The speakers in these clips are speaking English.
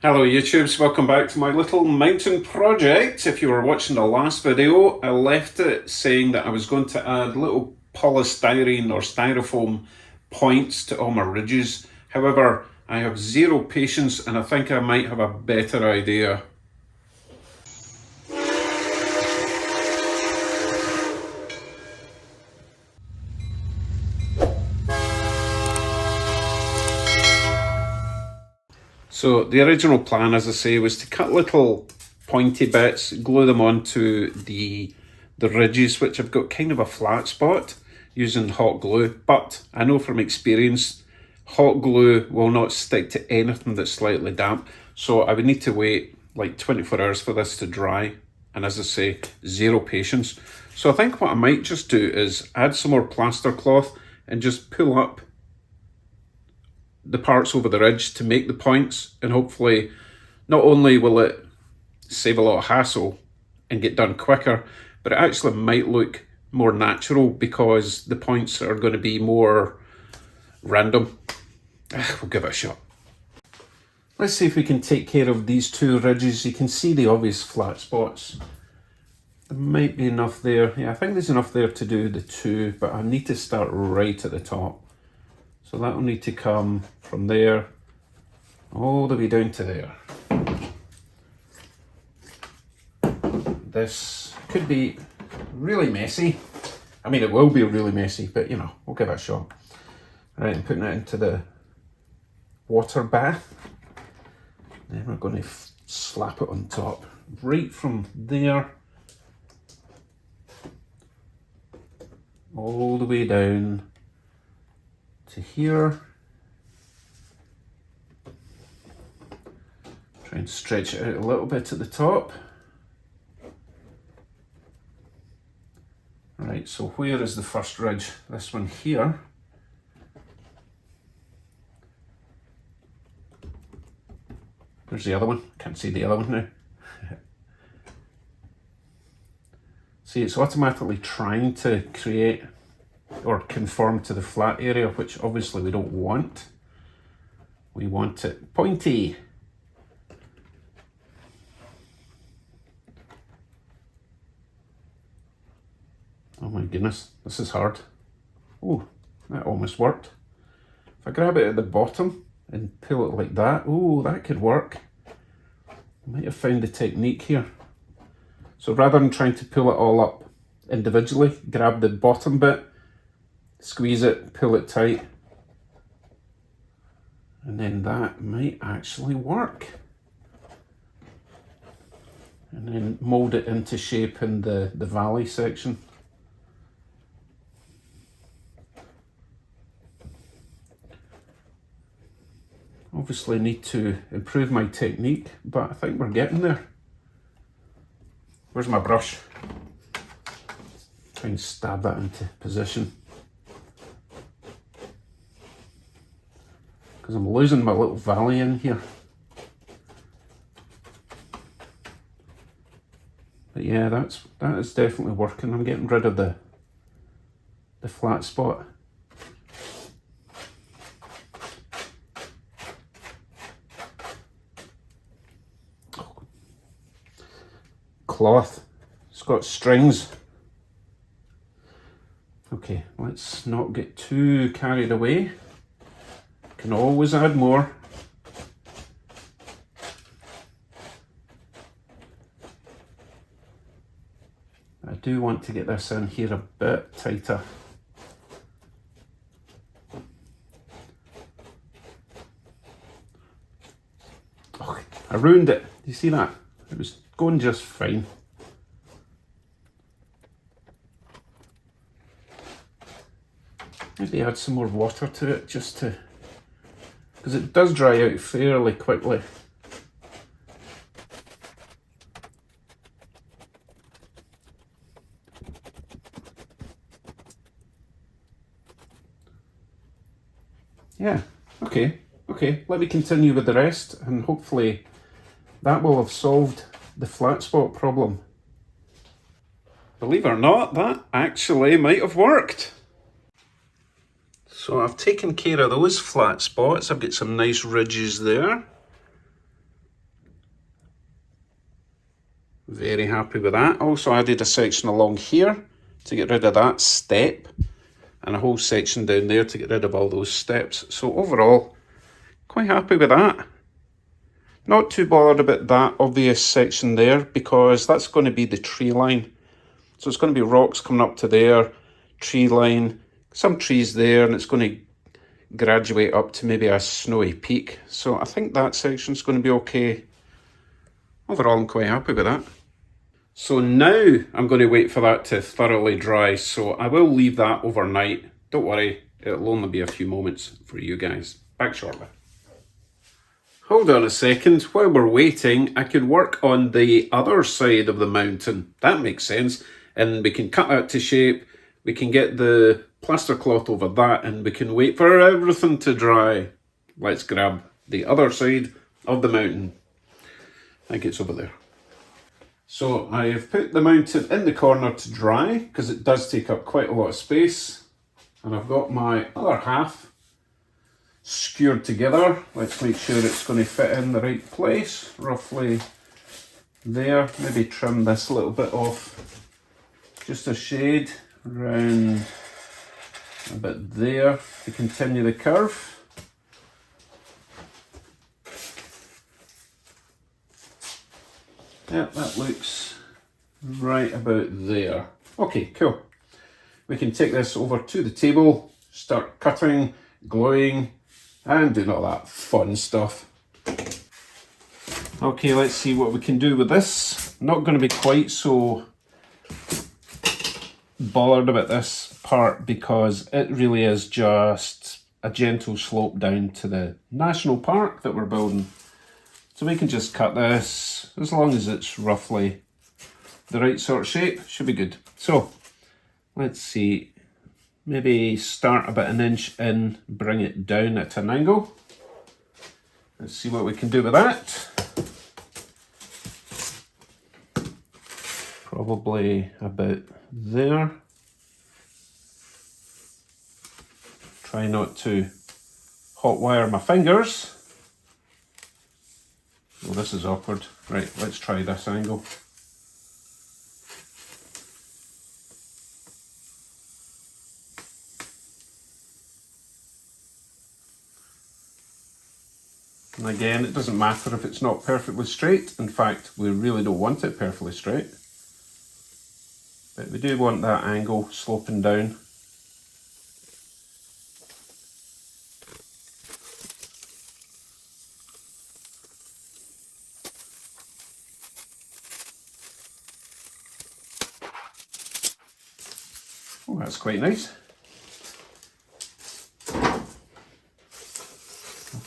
Hello YouTubes, welcome back to my little mountain project. If you were watching the last video, I left it saying that I was going to add little polystyrene or styrofoam points to all my ridges. However, I have zero patience and I think I might have a better idea. So the original plan, as I say, was to cut little pointy bits, glue them onto the ridges, which have got kind of a flat spot, using hot glue. But I know from experience, hot glue will not stick to anything that's slightly damp. So I would need to wait like 24 hours for this to dry. And as I say, zero patience. So I think what I might just do is add some more plaster cloth and just pull up the parts over the ridge to make the points, and hopefully not only will it save a lot of hassle and get done quicker, but it actually might look more natural because the points are going to be more random. We'll give it a shot. Let's see if we can take care of these two ridges. You can see the obvious flat spots. There might be enough there. Yeah, I think there's enough there to do the two, but I need to start right at the top. So that will need to come from there all the way down to there. This could be really messy. I mean, it will be really messy, but you know, we'll give it a shot. Right, I'm putting it into the water bath. Then we're going to slap it on top. Right from there all the way down to here. Try and stretch it out a little bit at the top. Right, so where is the first ridge? This one here. Where's the other one? Can't see the other one now. See, it's automatically trying to create or conform to the flat area, which obviously we don't want. We want it pointy. Oh my goodness, this is hard. Oh, that almost worked. If I grab it at the bottom and pull it like that, oh, that could work. I might have found the technique here. So rather than trying to pull it all up individually, grab the bottom bit, squeeze it, pull it tight, and then that might actually work. And then mold it into shape in the valley section. Obviously need to improve my technique, but I think we're getting there. Where's my brush? Try and stab that into position. Because I'm losing my little valley in here. But yeah, that is definitely working. I'm getting rid of the flat spot. Cloth. It's got strings. Okay, let's not get too carried away. Can always add more. I do want to get this in here a bit tighter. Oh, I ruined it. Do you see that? It was going just fine. Maybe add some more water to it just to, because it does dry out fairly quickly. Yeah, okay, let me continue with the rest and hopefully that will have solved the flat spot problem. Believe it or not, that actually might have worked. So I've taken care of those flat spots. I've got some nice ridges there. Very happy with that. Also added a section along here to get rid of that step, and a whole section down there to get rid of all those steps. So overall, quite happy with that. Not too bothered about that obvious section there, because that's going to be the tree line. So it's going to be rocks coming up to there, tree line, some trees there, and it's going to graduate up to maybe a snowy peak. So I think that section's going to be okay. Overall, I'm quite happy with that. So now I'm going to wait for that to thoroughly dry. So I will leave that overnight. Don't worry, it'll only be a few moments for you guys. Back shortly. Hold on a second. While we're waiting, I could work on the other side of the mountain. That makes sense. And we can cut that to shape. We can get the plaster cloth over that, and we can wait for everything to dry. Let's grab the other side of the mountain. I think it's over there. So I have put the mountain in the corner to dry, because it does take up quite a lot of space. And I've got my other half skewered together. Let's make sure it's going to fit in the right place, roughly there. Maybe trim this a little bit off, just a shade around a bit there to continue the curve. Yeah, that looks right about there. Okay, cool. We can take this over to the table, start cutting, gluing, and doing all that fun stuff. Okay, let's see what we can do with this. Not going to be quite so bothered about this part, because it really is just a gentle slope down to the national park that we're building. So we can just cut this, as long as it's roughly the right sort of shape, should be good. So let's see, maybe start about an inch in, bring it down at an angle. Let's see what we can do with that. Probably about there. Try not to hot wire my fingers. Well, this is awkward. Right, let's try this angle. And again, it doesn't matter if it's not perfectly straight. In fact, we really don't want it perfectly straight. But we do want that angle sloping down. Oh, that's quite nice.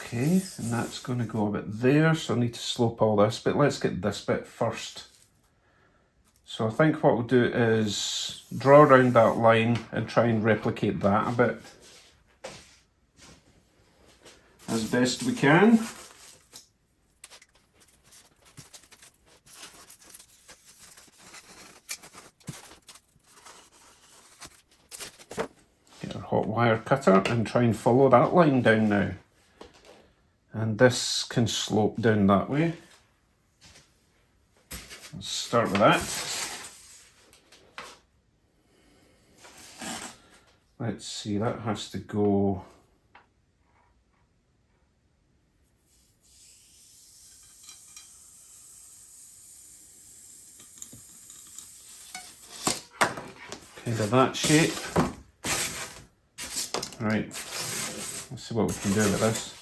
Okay, and that's going to go a bit there, so I need to slope all this, but let's get this bit first. So I think what we'll do is draw around that line and try and replicate that a bit as best we can. Get our hot wire cutter and try and follow that line down now. And this can slope down that way. Let's start with that. Let's see, that has to go kind of that shape. Right, let's see what we can do with this.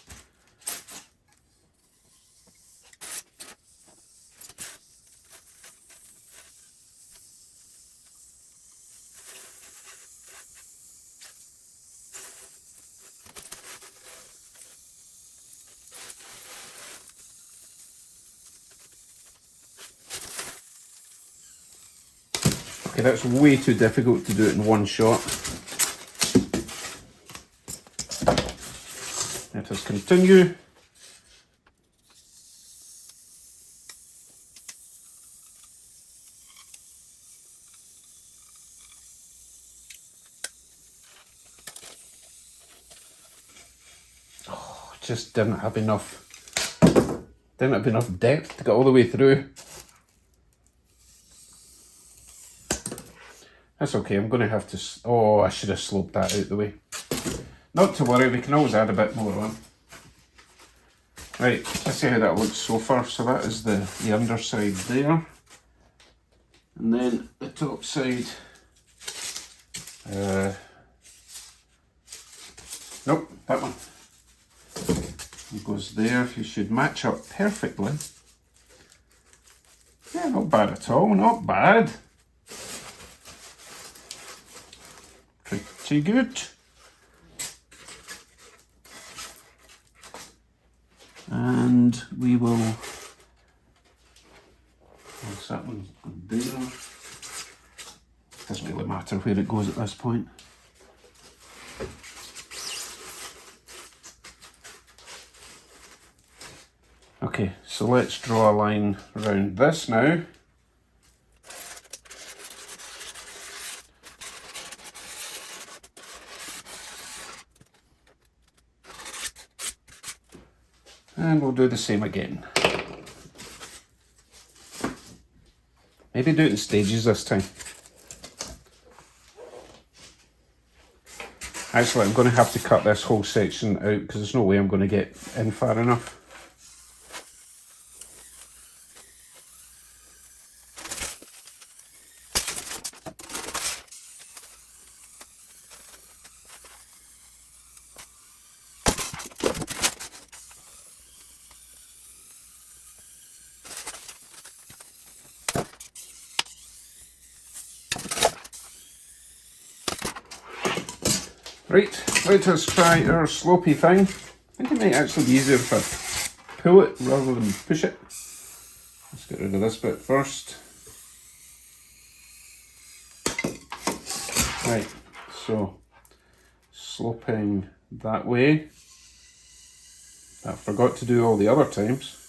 Okay, that's way too difficult to do it in one shot. Let us continue. Oh, just didn't have enough depth to get all the way through. That's okay, I'm going to have to... Oh, I should have sloped that out the way. Not to worry, we can always add a bit more on. Right, let's see how that looks so far. So that is the underside there. And then the top side... nope, that one. It goes there. You should match up perfectly. Yeah, not bad at all, not bad. Pretty good. And we will, once that one's there, doesn't really matter where it goes at this point. Okay, so let's draw a line around this now. And we'll do the same again. Maybe do it in stages this time. Actually, I'm going to have to cut this whole section out because there's no way I'm going to get in far enough. Right, let us try our slopey thing. I think it might actually be easier if I pull it rather than push it. Let's get rid of this bit first. Right, so sloping that way. I forgot to do all the other times.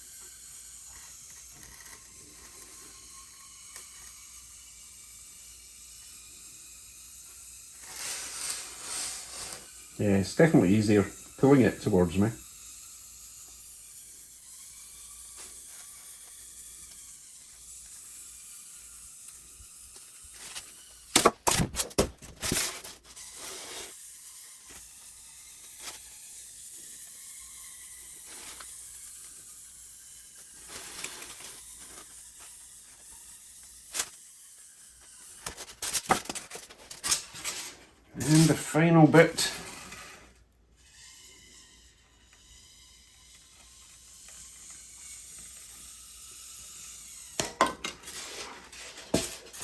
Yeah, it's definitely easier pulling it towards me. And the final bit.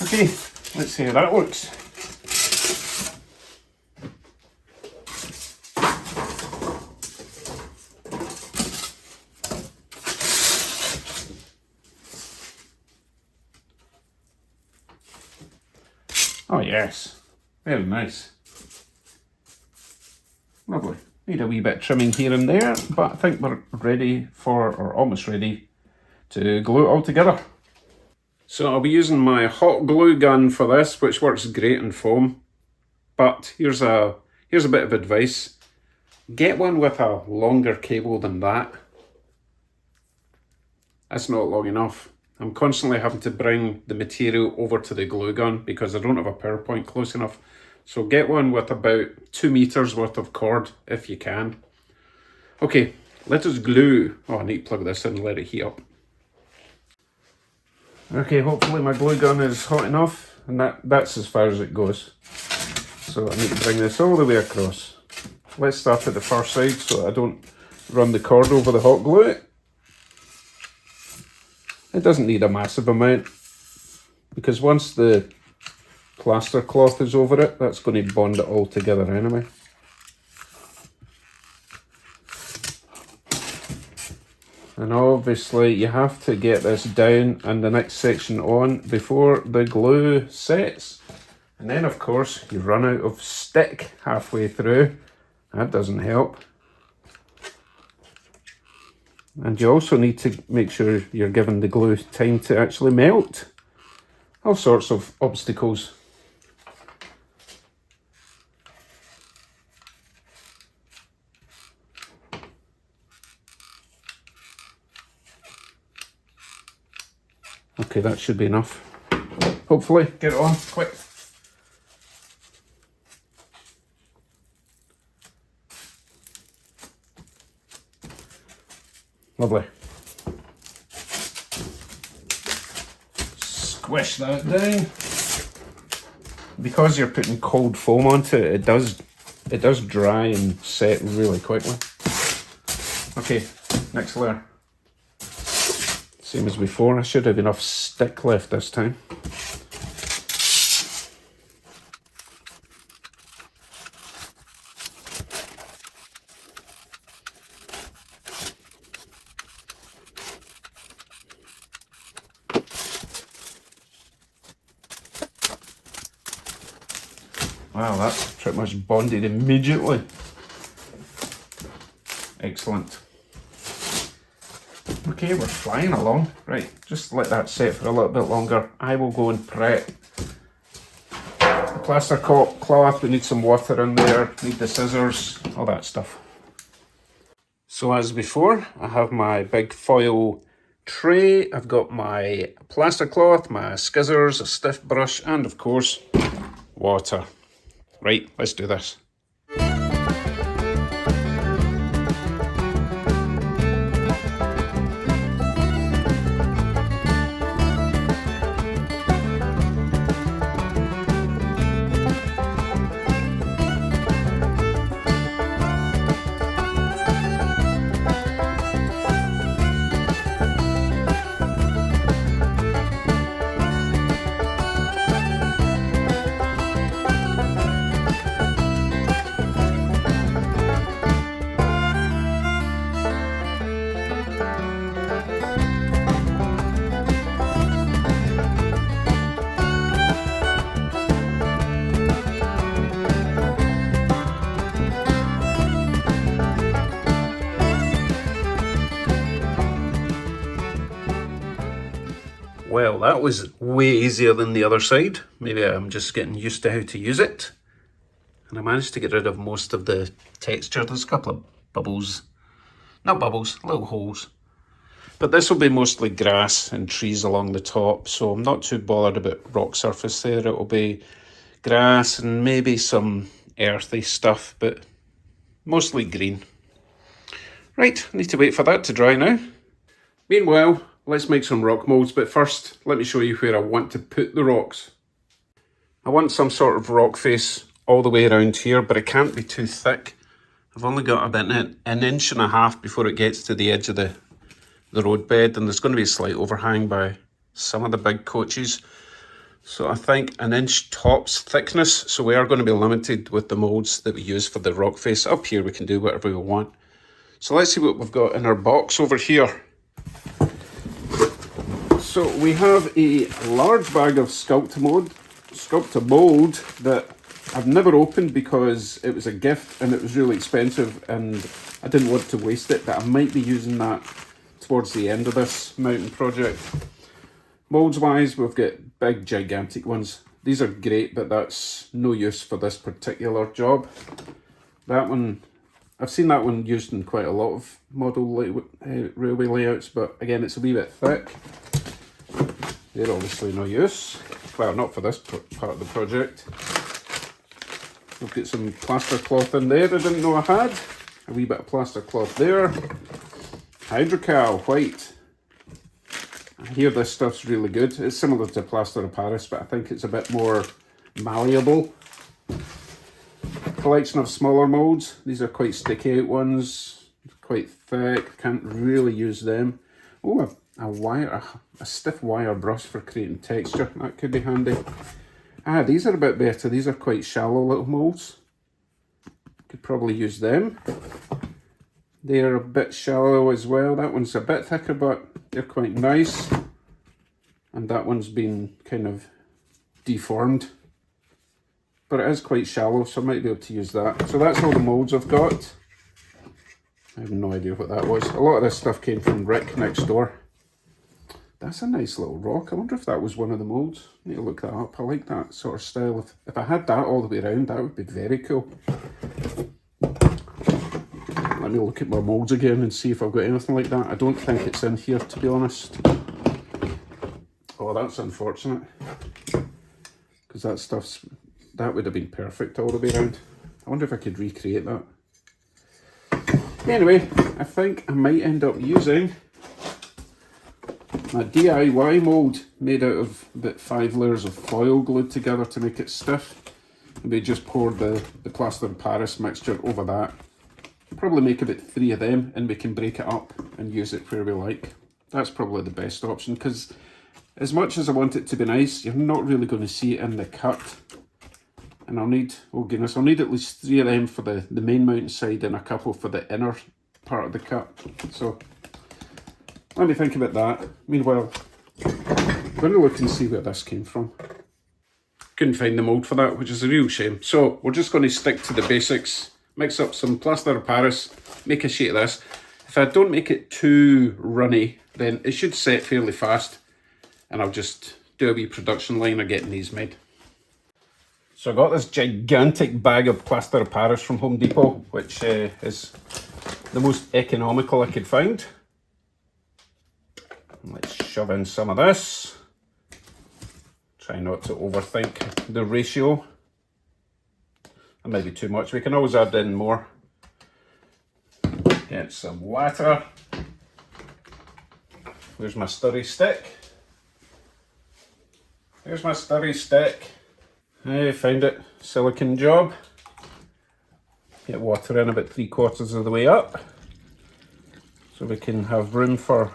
Okay, let's see how that looks. Oh yes, very nice. Lovely. Need a wee bit of trimming here and there, but I think we're ready for, or almost ready, to glue it all together. So I'll be using my hot glue gun for this, which works great in foam. But here's a bit of advice. Get one with a longer cable than that. That's not long enough. I'm constantly having to bring the material over to the glue gun because I don't have a power point close enough. So get one with about 2 meters worth of cord if you can. Okay, let us glue. Oh, I need to plug this in and let it heat up. Okay, hopefully my glue gun is hot enough, and that's as far as it goes. So I need to bring this all the way across. Let's start at the far side so I don't run the cord over the hot glue. It doesn't need a massive amount, because once the plaster cloth is over it, that's going to bond it all together anyway. And obviously you have to get this down and the next section on before the glue sets. And then of course you run out of stick halfway through. That doesn't help. And you also need to make sure you're giving the glue time to actually melt. All sorts of obstacles. Okay, that should be enough. Hopefully, get it on quick. Lovely. Squish that down. Because you're putting cold foam onto it, it does dry and set really quickly. Okay, next layer. Same as before, I should have enough stick left this time. Wow, that's pretty much bonded immediately. Excellent. Okay, we're flying along. Right, just let that set for a little bit longer. I will go and prep the plaster cloth. We need some water in there, need the scissors, all that stuff. So as before, I have my big foil tray. I've got my plaster cloth, my scissors, a stiff brush, and of course, water. Right, let's do this. Well, that was way easier than the other side. Maybe I'm just getting used to how to use it. And I managed to get rid of most of the texture. There's a couple of bubbles. Not bubbles, little holes. But this will be mostly grass and trees along the top, so I'm not too bothered about rock surface there. It will be grass and maybe some earthy stuff, but mostly green. Right, I need to wait for that to dry now. Meanwhile, let's make some rock molds, but first let me show you where I want to put the rocks. I want some sort of rock face all the way around here, but it can't be too thick. I've only got about an inch and a half before it gets to the edge of the road bed, and there's going to be a slight overhang by some of the big coaches. So I think an inch tops thickness, so we are going to be limited with the molds that we use for the rock face. Up here we can do whatever we want. So let's see what we've got in our box over here. So we have a large bag of Sculpta mold that I've never opened because it was a gift and it was really expensive and I didn't want to waste it, but I might be using that towards the end of this mountain project. Molds wise, we've got big gigantic ones. These are great, but that's no use for this particular job. That one, I've seen that one used in quite a lot of model railway layouts, but again, it's a wee bit thick. They're obviously no use. Well, not for this part of the project. We've got some plaster cloth in there I didn't know I had. A wee bit of plaster cloth there. Hydrocal, white. I hear this stuff's really good. It's similar to plaster of Paris, but I think it's a bit more malleable. Collection of smaller molds. These are quite sticky out ones. Quite thick. Can't really use them. Oh, a stiff wire brush for creating texture. That could be handy. Ah, these are a bit better. These are quite shallow little molds. Could probably use them. They're a bit shallow as well. That one's a bit thicker, but they're quite nice. And that one's been kind of deformed. But it is quite shallow, so I might be able to use that. So that's all the molds I've got. I have no idea what that was. A lot of this stuff came from Rick next door. That's a nice little rock. I wonder if that was one of the molds. I need to look that up. I like that sort of style. If I had that all the way around, that would be very cool. Let me look at my molds again and see if I've got anything like that. I don't think it's in here, to be honest. Oh, that's unfortunate. Because that would have been perfect all the way around. I wonder if I could recreate that. Anyway, I think I might end up using my DIY mould made out of about 5 layers of foil glued together to make it stiff. And we just pour the plaster of Paris mixture over that. Probably make about 3 of them and we can break it up and use it where we like. That's probably the best option, because as much as I want it to be nice, you're not really going to see it in the cut. And I'll need, oh goodness, I'll need at least 3 of them for the main mountain side and a couple for the inner part of the cut. So let me think about that. Meanwhile, I'm going to look and see where this came from. Couldn't find the mould for that, which is a real shame. So we're just going to stick to the basics. Mix up some plaster of Paris, make a sheet of this. If I don't make it too runny, then it should set fairly fast. And I'll just do a wee production line of getting these made. So I got this gigantic bag of plaster of Paris from Home Depot, which is the most economical I could find. Let's shove in some of this. Try not to overthink the ratio. That might be too much. We can always add in more. Get some water. Where's my stirry stick? Here's my stirry stick. I found it. Silicone job. Get water in about 3/4 of the way up. So we can have room for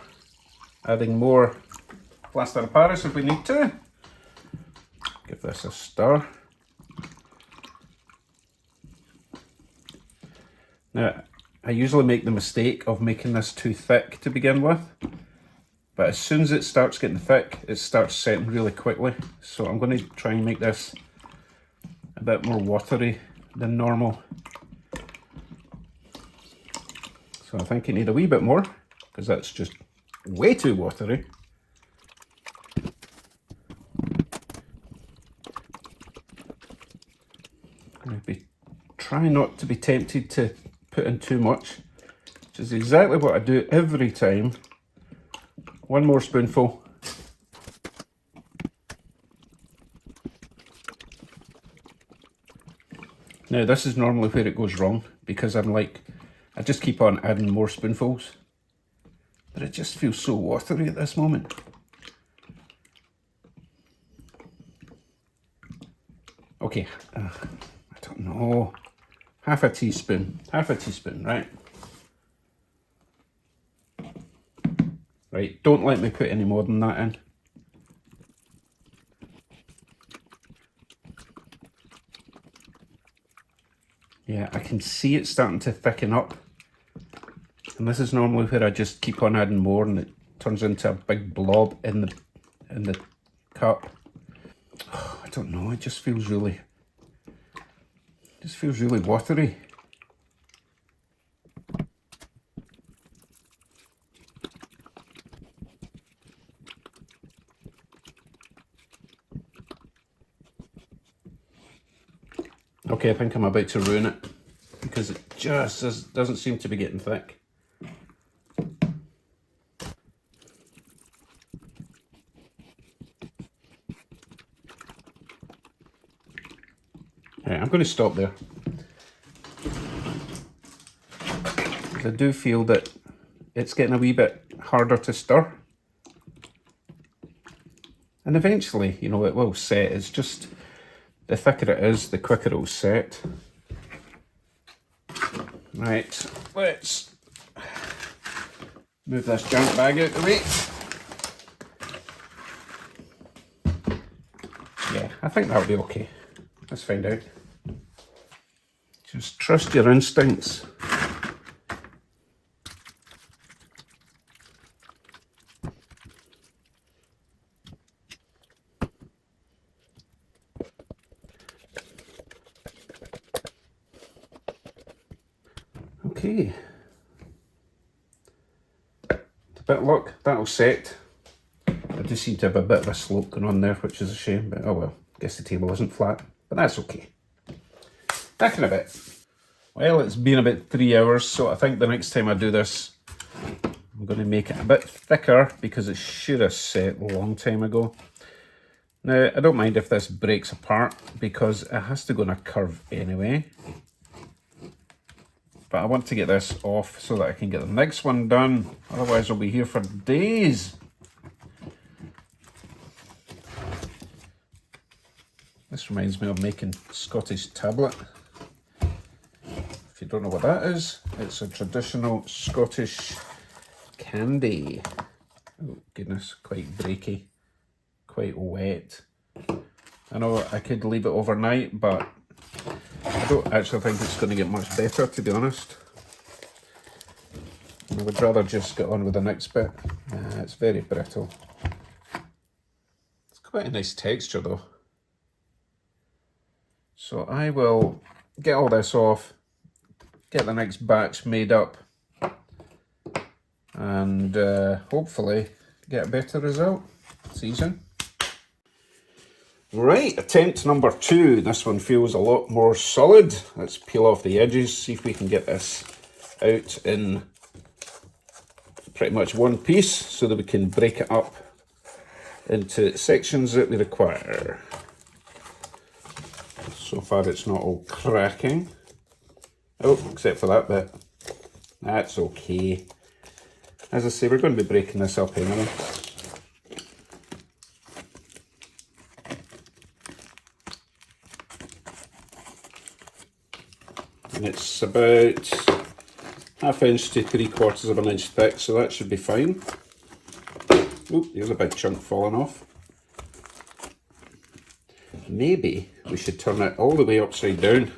adding more plaster of Paris if we need to. Give this a stir. Now, I usually make the mistake of making this too thick to begin with, but as soon as it starts getting thick, it starts setting really quickly. So I'm going to try and make this a bit more watery than normal. So I think I need a wee bit more, because that's just way too watery. Maybe try not to be tempted to put in too much, which is exactly what I do every time. One more spoonful. Now this is normally where it goes wrong, because I just keep on adding more spoonfuls, but it just feels so watery at this moment. Okay, I don't know, half a teaspoon, right? Right, don't let me put any more than that in. Yeah, I can see it starting to thicken up. And this is normally where I just keep on adding more and it turns into a big blob in the cup. Oh, I don't know, it just feels really watery. Okay, I think I'm about to ruin it, because it just doesn't seem to be getting thick. Right, I'm going to stop there. Because I do feel that it's getting a wee bit harder to stir. And eventually, you know, it will set. It's just, the thicker it is, the quicker it will set. Right, let's move this junk bag out the way. Yeah, I think that'll be okay. Let's find out. Just trust your instincts. Okay. With a bit of luck, that'll set. I do seem to have a bit of a slope going on there, which is a shame, but oh well. Guess the table isn't flat, but that's okay. Back in a bit. Well, it's been about 3 hours, so I think the next time I do this, I'm going to make it a bit thicker, because it should have set a long time ago. Now, I don't mind if this breaks apart, because it has to go in a curve anyway. But I want to get this off so that I can get the next one done. Otherwise, I'll be here for days. This reminds me of making Scottish tablet. If you don't know what that is, it's a traditional Scottish candy. Oh goodness, quite breaky, quite wet. I know I could leave it overnight, but I don't actually think it's going to get much better, to be honest. I would rather just get on with the next bit. It's very brittle. It's quite a nice texture though. So I will get all this off, get the next batch made up, and hopefully get a better result. See you soon. Right, attempt number 2. This one feels a lot more solid. Let's peel off the edges, see if we can get this out in pretty much one piece so that we can break it up into sections that we require. So far it's not all cracking. Oh, except for that bit. That's okay. As I say, we're going to be breaking this up anyway. And it's about 1/2 inch to 3/4 of an inch thick, so that should be fine. Oh, there's a big chunk falling off. Maybe we should turn it all the way upside down.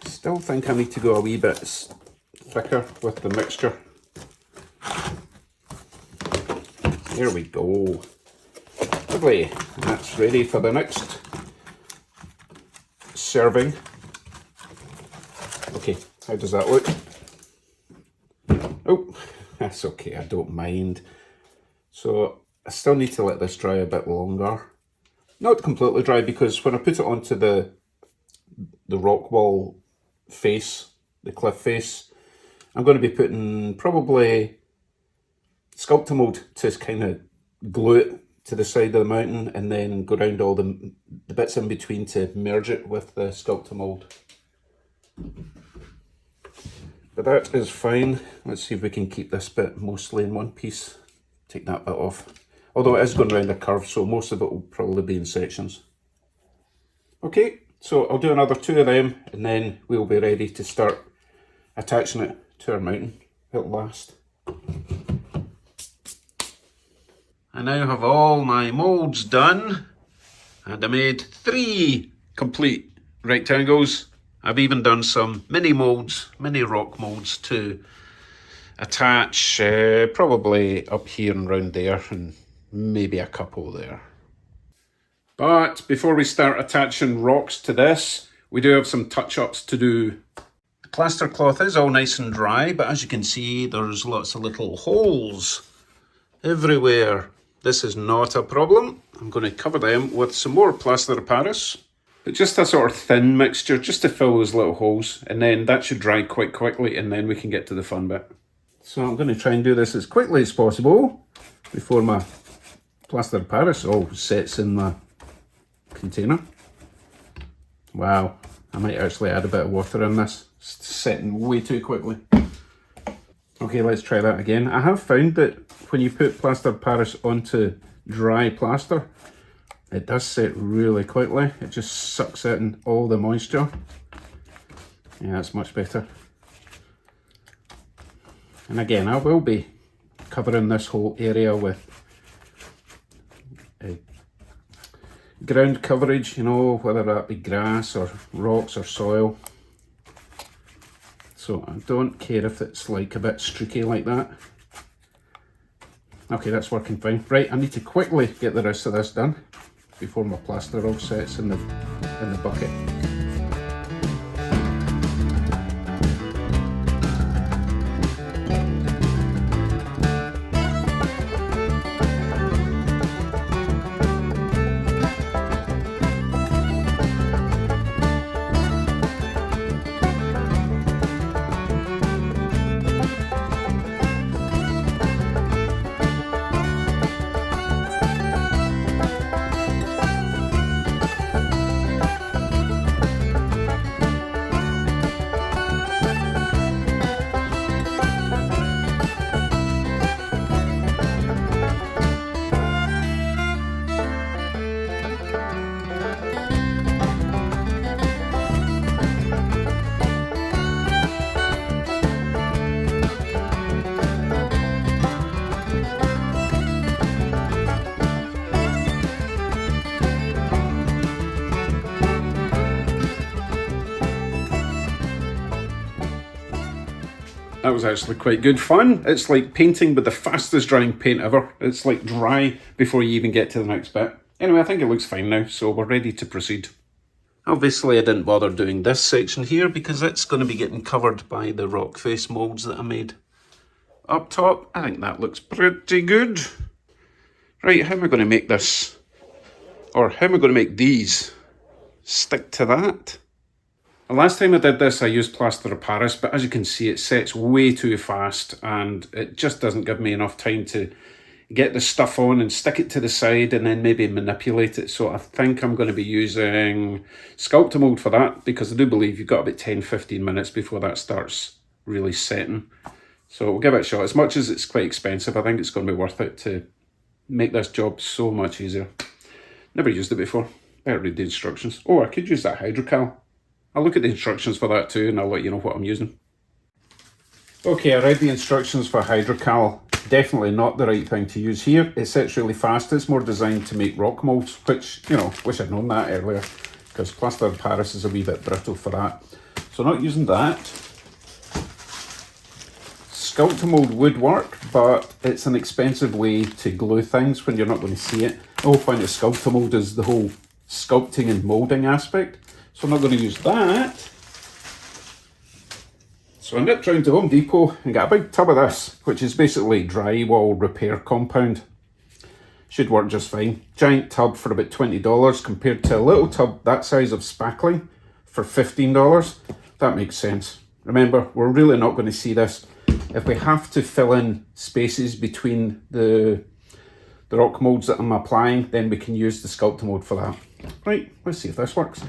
Still think I need to go a wee bit thicker with the mixture. There we go. Lovely. That's ready for the next serving. Okay, how does that look? Oh, that's okay, I don't mind. So I still need to let this dry a bit longer. Not completely dry, because when I put it onto the rock wall face, the cliff face, I'm going to be putting probably Sculptamold to kind of glue it to the side of the mountain, and then go around all the bits in between to merge it with the Sculptamold. But that is fine. Let's see if we can keep this bit mostly in one piece. Take that bit off. Although it is going around a curve, so most of it will probably be in sections. Okay, so I'll do another 2 of them, and then we'll be ready to start attaching it to our mountain at last. I now have all my moulds done, and I made 3 complete rectangles. I've even done some mini moulds, mini rock moulds to attach probably up here and round there, and maybe a couple there. But before we start attaching rocks to this, we do have some touch-ups to do. The plaster cloth is all nice and dry, but as you can see, there's lots of little holes everywhere. This is not a problem. I'm going to cover them with some more plaster of Paris. But just a sort of thin mixture, just to fill those little holes, and then that should dry quite quickly, and then we can get to the fun bit. So I'm going to try and do this as quickly as possible before my plaster of Paris all sets in my container. Wow, I might actually add a bit of water in this. It's setting way too quickly. Okay, let's try that again. I have found that when you put plaster of Paris onto dry plaster, it does set really quickly. It just sucks in all the moisture. Yeah, that's much better. And again, I will be covering this whole area with ground coverage, you know, whether that be grass or rocks or soil. So I don't care if it's like a bit streaky like that. Okay, that's working fine. Right, I need to quickly get the rest of this done before my plaster all sets in the bucket. That was actually quite good fun. It's like painting with the fastest drying paint ever. It's like dry before you even get to the next bit. Anyway, I think it looks fine now, so we're ready to proceed. Obviously I didn't bother doing this section here because it's going to be getting covered by the rock face moulds that I made. Up top, I think that looks pretty good. Right, how am I going to make this? Or how am I going to make these stick to that? The last time I did this I used Plaster of Paris, but as you can see it sets way too fast and it just doesn't give me enough time to get the stuff on and stick it to the side and then maybe manipulate it. So I think I'm going to be using Sculptamold for that, because I do believe you've got about 10-15 minutes before that starts really setting. So we'll give it a shot. As much as it's quite expensive, I think it's going to be worth it to make this job so much easier. Never used it before. Better read the instructions. Oh, I could use that hydrocal. I'll look at the instructions for that too and I'll let you know what I'm using. Okay, I read the instructions for hydrocal. Definitely not the right thing to use here. It sets really fast. It's more designed to make rock molds, which, you know, wish I'd known that earlier, because Plaster of Paris is a wee bit brittle for that. So not using that. Sculptamold would work, but it's an expensive way to glue things when you're not going to see it. The whole point of Sculptamold is the whole sculpting and moulding aspect. So I'm not going to use that. So I nipped round to Home Depot and got a big tub of this, which is basically drywall repair compound. Should work just fine. Giant tub for about $20 compared to a little tub that size of spackling for $15. That makes sense. Remember, we're really not going to see this. If we have to fill in spaces between the rock molds that I'm applying, then we can use the Sculptamold for that. Right, let's see if this works.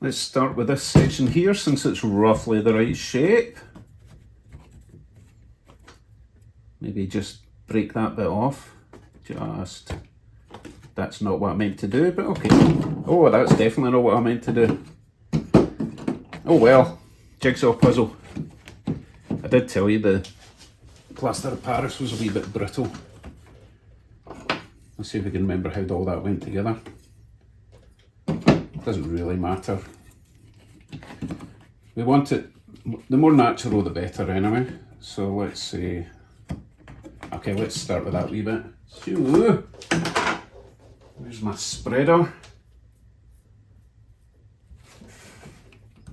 Let's start with this section here, since it's roughly the right shape. Maybe just break that bit off. That's not what I meant to do, but okay. Oh, that's definitely not what I meant to do. Oh well, jigsaw puzzle. I did tell you the Plaster of Paris was a wee bit brittle. Let's see if we can remember how all that went together. Doesn't really matter. We want it, the more natural the better anyway. So let's see. Okay, let's start with that wee bit. Where's my spreader?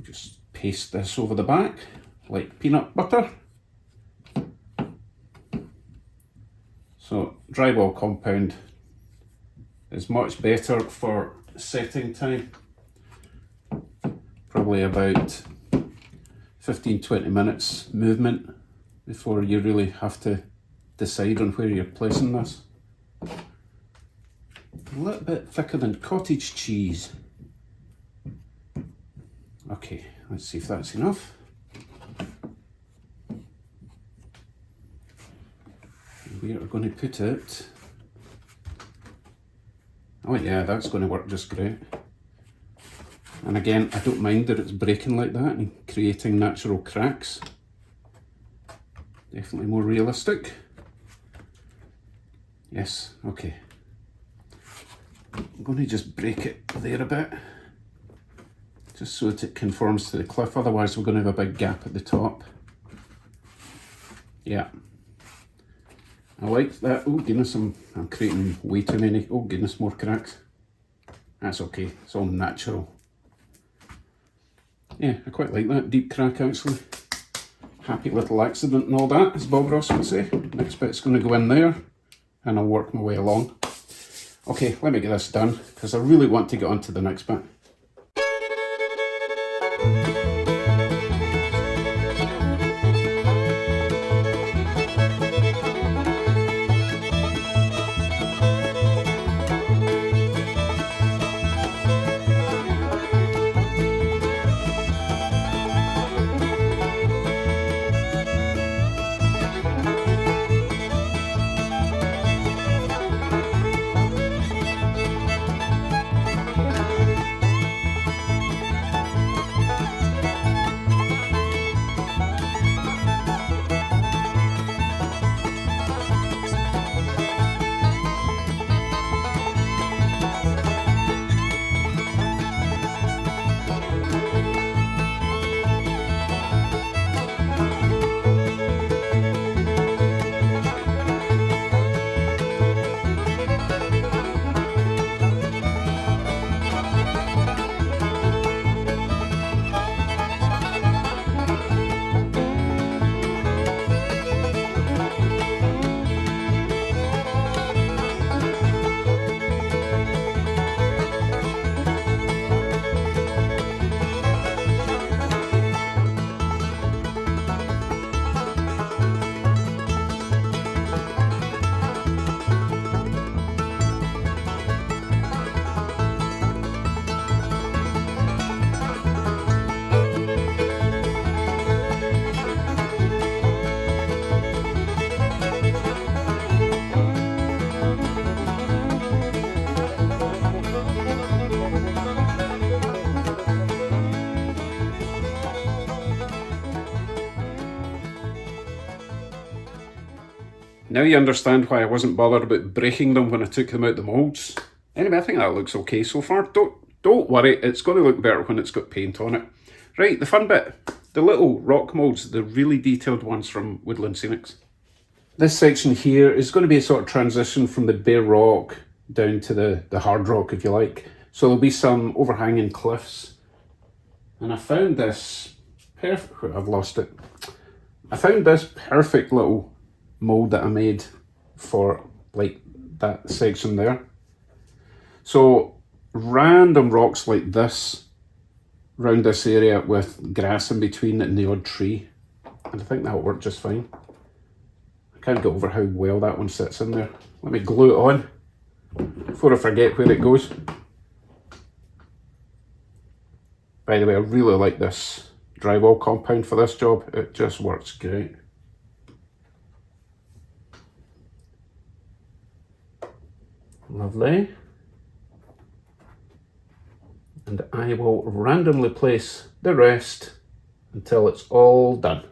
Just paste this over the back like peanut butter. So drywall compound is much better for setting time. Probably about 15-20 minutes movement before you really have to decide on where you're placing this. A little bit thicker than cottage cheese. Okay, let's see if that's enough. We are going to put it. Oh yeah, that's going to work just great. And again, I don't mind that it's breaking like that and creating natural cracks. Definitely more realistic. Yes, okay. I'm going to just break it there a bit, just so that it conforms to the cliff, otherwise we're going to have a big gap at the top. Yeah. I like that. Oh goodness, I'm creating way too many. Oh goodness, more cracks. That's okay, it's all natural. Yeah, I quite like that deep crack actually. Happy little accident and all that, as Bob Ross would say. Next bit's going to go in there and I'll work my way along. Okay, let me get this done because I really want to get on to the next bit. Now you understand why I wasn't bothered about breaking them when I took them out the moulds. Anyway, I think that looks okay so far. Don't worry, it's going to look better when it's got paint on it. Right, the fun bit. The little rock moulds, the really detailed ones from Woodland Scenics. This section here is going to be a sort of transition from the bare rock down to the hard rock, if you like. So there'll be some overhanging cliffs. And I found this perfect, I've lost it. I found this perfect little mould that I made for like that section there. So random rocks like this around this area with grass in between and the odd tree, and I think that'll work just fine. I can't get over how well that one sits in there. Let me glue it on before I forget where it goes. By the way, I really like this drywall compound for this job. It just works great. Lovely. And I will randomly place the rest until it's all done.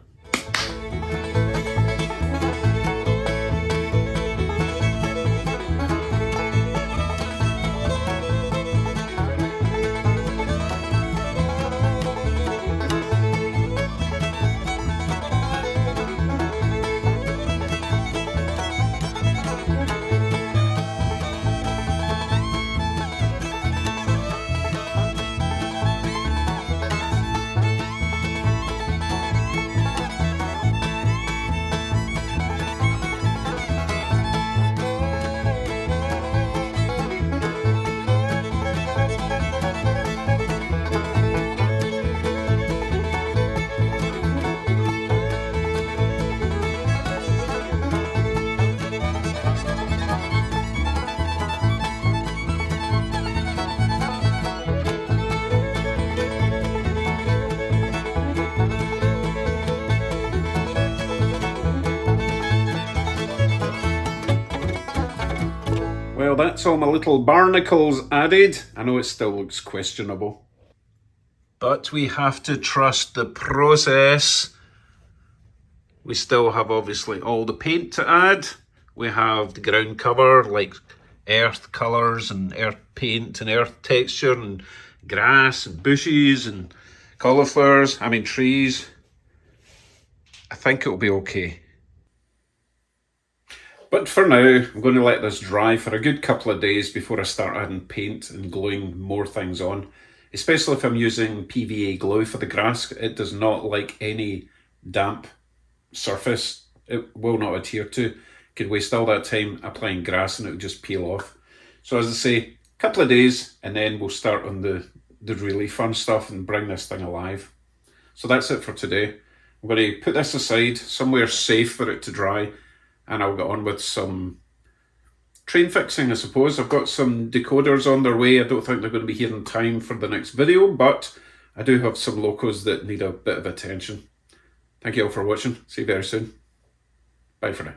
Well, that's all my little barnacles added. I know it still looks questionable, but we have to trust the process. We still have obviously all the paint to add. We have the ground cover, like earth colours and earth paint and earth texture and grass and bushes and cauliflowers, trees. I think it'll be okay. But for now, I'm going to let this dry for a good couple of days before I start adding paint and gluing more things on. Especially if I'm using PVA glue for the grass. It does not like any damp surface. It will not adhere to. Could waste all that time applying grass and it would just peel off. So as I say, a couple of days and then we'll start on the really fun stuff and bring this thing alive. So that's it for today. I'm going to put this aside somewhere safe for it to dry. And I'll get on with some train fixing, I suppose. I've got some decoders on their way. I don't think they're going to be here in time for the next video, but I do have some locos that need a bit of attention. Thank you all for watching. See you very soon. Bye for now.